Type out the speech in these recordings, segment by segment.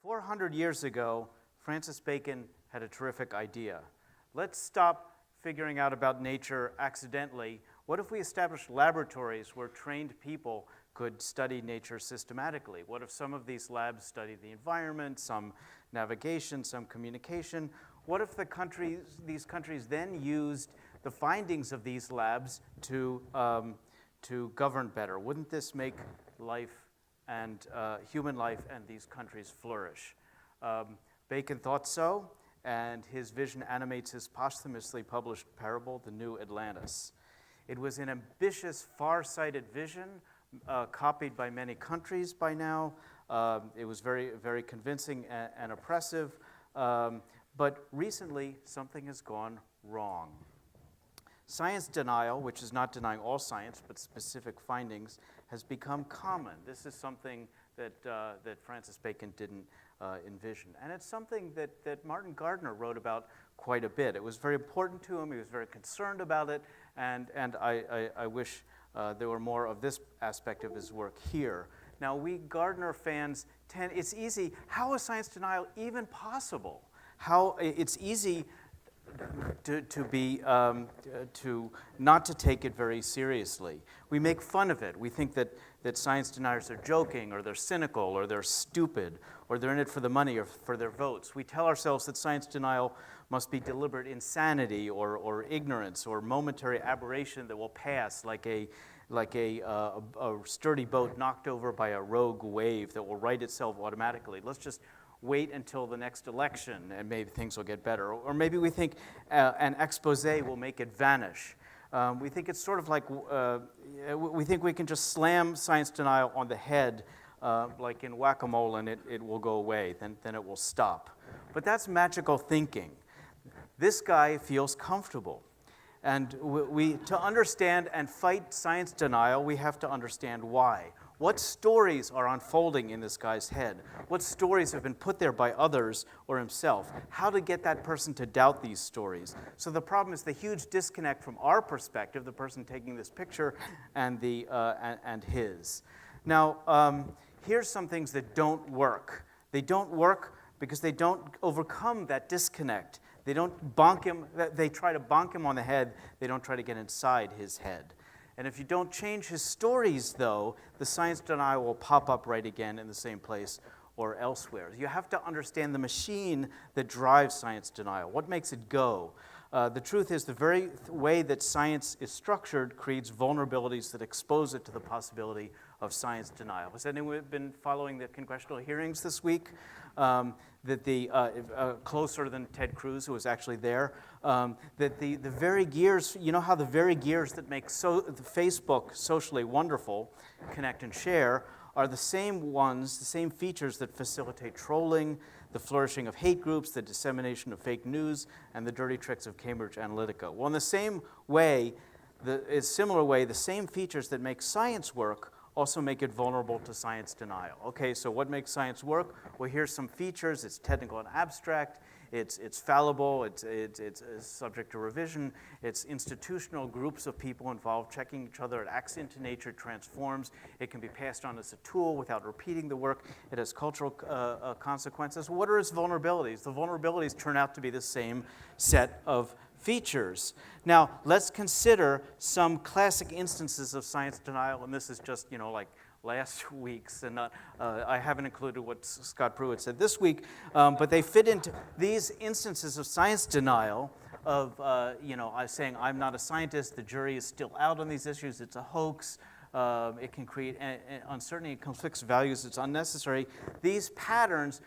400 years ago, Francis Bacon had a terrific idea. Let's stop figuring out about nature accidentally. What if we established laboratories where trained people could study nature systematically? What if some of these labs studied the environment, some navigation, some communication? What if these countries then used the findings of these labs to govern better? Wouldn't this make life and human life and these countries flourish? Bacon thought so, and his vision animates his posthumously published parable, The New Atlantis. It was an ambitious, far-sighted vision, copied by many countries by now. It was very, very convincing and oppressive, but recently something has gone wrong. Science denial, which is not denying all science but specific findings, has become common. This is something that Francis Bacon didn't envision. And it's something that Martin Gardner wrote about quite a bit. It was very important to him. He was very concerned about it, and I wish there were more of this aspect of his work here. Now, we Gardner fans it's easy. How is science denial even possible? It's easy to not to take it very seriously. We make fun of it. We think that science deniers are joking, or they're cynical, or they're stupid, or they're in it for the money or for their votes. We tell ourselves that science denial must be deliberate insanity or ignorance or momentary aberration that will pass like a sturdy boat knocked over by a rogue wave that will right itself automatically. Let's just wait until the next election and maybe things will get better. Or maybe we think an expose will make it vanish. We think it's sort of like, we think we can just slam science denial on the head like in whack-a-mole and it will go away, then it will stop. But that's magical thinking. This guy feels comfortable. And to understand and fight science denial, we have to understand why. What stories are unfolding in this guy's head? What stories have been put there by others or himself? How to get that person to doubt these stories? So the problem is the huge disconnect from our perspective, the person taking this picture, and his. Now, here's some things that don't work. They don't work because they don't overcome that disconnect. They don't bonk him. They try to bonk him on the head. They don't try to get inside his head. And if you don't change his stories, though, the science denial will pop up right again in the same place or elsewhere. You have to understand the machine that drives science denial. What makes it go? The truth is the very way that science is structured creates vulnerabilities that expose it to the possibility of science denial. Has anyone been following the congressional hearings this week? That the closer than Ted Cruz, who was actually there, that the very gears, you know how the very gears that make Facebook socially wonderful, connect and share, are the same ones, the same features that facilitate trolling, the flourishing of hate groups, the dissemination of fake news, and the dirty tricks of Cambridge Analytica. Well, in the same way, the same features that make science work also make it vulnerable to science denial. Okay, so what makes science work? Well, here's some features. It's technical and abstract. It's fallible. It's subject to revision. It's institutional groups of people involved checking each other. It acts into nature, transforms. It can be passed on as a tool without repeating the work. It has cultural consequences. What are its vulnerabilities? The vulnerabilities turn out to be the same set of features. Now, let's consider some classic instances of science denial, and this is just, like last week's, and I haven't included what Scott Pruitt said this week, but they fit into these instances of science denial of, saying, I'm not a scientist, the jury is still out on these issues, it's a hoax, it can create uncertainty, it conflicts values, it's unnecessary. These patterns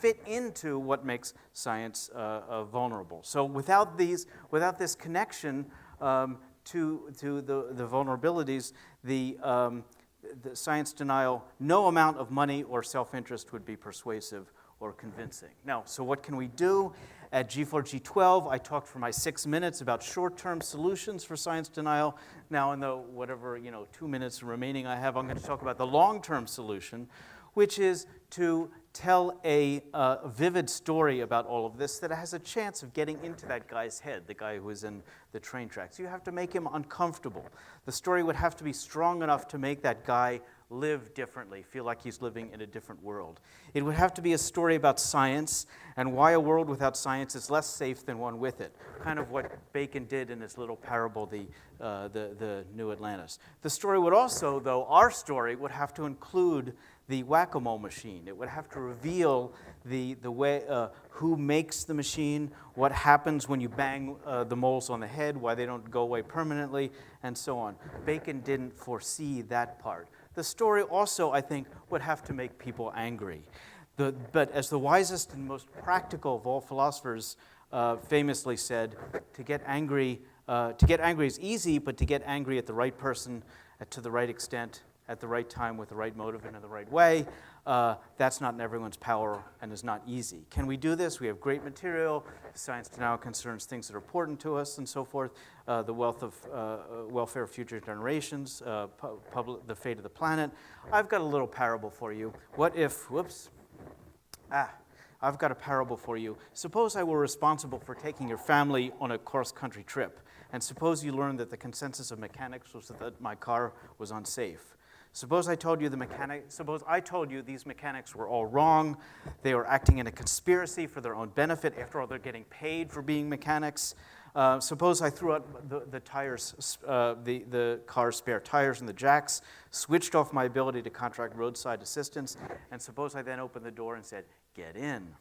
fit into what makes science vulnerable. So without this connection to the vulnerabilities, the science denial, no amount of money or self-interest would be persuasive or convincing. Now, so what can we do? At G4G13, I talked for my 6 minutes about short-term solutions for science denial. Now, in the whatever 2 minutes remaining I have, I'm going to talk about the long-term solution, which is to tell a vivid story about all of this that has a chance of getting into that guy's head, the guy who is in the train tracks. You have to make him uncomfortable. The story would have to be strong enough to make that guy live differently, feel like he's living in a different world. It would have to be a story about science and why a world without science is less safe than one with it, kind of what Bacon did in his little parable, the New Atlantis. The story would also, though, our story would have to include the whack-a-mole machine. It would have to reveal the way, who makes the machine, what happens when you bang the moles on the head, why they don't go away permanently, and so on. Bacon didn't foresee that part. The story also, I think, would have to make people angry. But as the wisest and most practical of all philosophers famously said, to get angry is easy, but to get angry at the right person, to the right extent, at the right time, with the right motive, and in the right way, that's not in everyone's power and is not easy. Can we do this? We have great material. Science now concerns things that are important to us and so forth. The welfare of future generations, the fate of the planet. I've got a little parable for you. What if, I've got a parable for you. Suppose I were responsible for taking your family on a cross-country trip, and suppose you learned that the consensus of mechanics was that my car was unsafe. Suppose I told you these mechanics were all wrong. They were acting in a conspiracy for their own benefit. After all, they're getting paid for being mechanics. Suppose I threw out the tires, the car's spare tires and the jacks, switched off my ability to contract roadside assistance, and suppose I then opened the door and said, "Get in."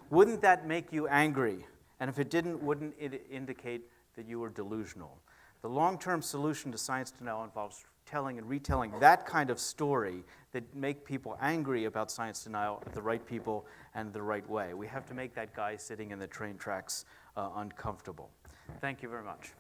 Wouldn't that make you angry? And if it didn't, wouldn't it indicate that you were delusional? The long-term solution to science to now involves telling and retelling that kind of story that make people angry about science denial at the right people and the right way. We have to make that guy sitting in the train tracks uncomfortable. Thank you very much.